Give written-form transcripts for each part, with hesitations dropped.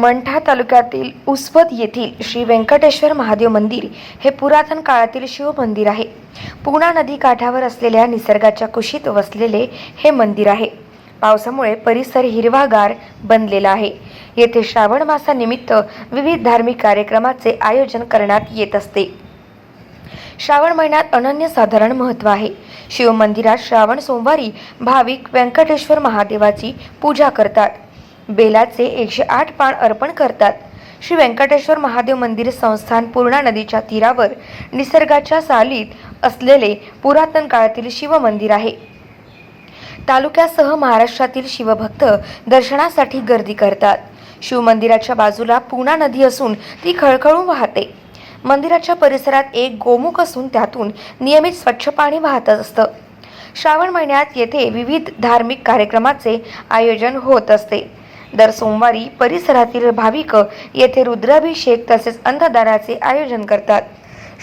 मंठा तालुक्यातील उसवद येथील श्री व्यंकटेश्वर महादेव मंदिर हे पुरातन काळातील शिव मंदिर आहे. पूर्णा नदी काठावर असलेल्या निसर्गाच्या कुशीत वसलेले हे मंदिर आहे. पावसामुळे परिसर हिरवागार बनलेला आहे. येथे श्रावण मासानिमित्त विविध धार्मिक कार्यक्रमाचे आयोजन करण्यात येत असते. श्रावण महिन्यात अनन्यसाधारण महत्त्व आहे. शिव मंदिरात श्रावण सोमवारी भाविक व्यंकटेश्वर महादेवाची पूजा करतात. बेलाचे 108 पान अर्पण करतात. श्री व्यंकटेश्वर महादेव मंदिर संस्थान पूर्णा नदीच्या तीरावर निसर्गाच्या सालीत असलेले पुरातन काळातील शिव मंदिर आहे. तालुक्यासह महाराष्ट्रातील शिवभक्त दर्शनासाठी गर्दी करतात. शिव मंदिराच्या बाजूला पूर्णा नदी असून ती खळखळून वाहते. मंदिराच्या परिसरात एक गोमुख असून त्यातून नियमित स्वच्छ पाणी वाहत असतं. श्रावण महिन्यात येथे विविध धार्मिक कार्यक्रमाचे आयोजन होत असते. दर सोमवारी परिसरातील भाविक येथे रुद्राभिषेक तसेच अन्नदानाचे आयोजन करतात.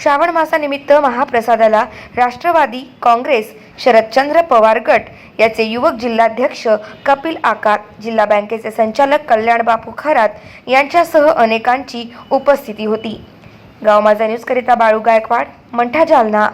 श्रावण मासानिमित्त महाप्रसादाला राष्ट्रवादी काँग्रेस शरदचंद्र पवार गट याचे युवक जिल्हाध्यक्ष कपिल आकार, जिल्हा बँकेचे संचालक कल्याण बापू खरात यांच्यासह अनेकांची उपस्थिती होती. गाव माझा न्यूज करिता बाळू गायकवाड, मंठा, जालना.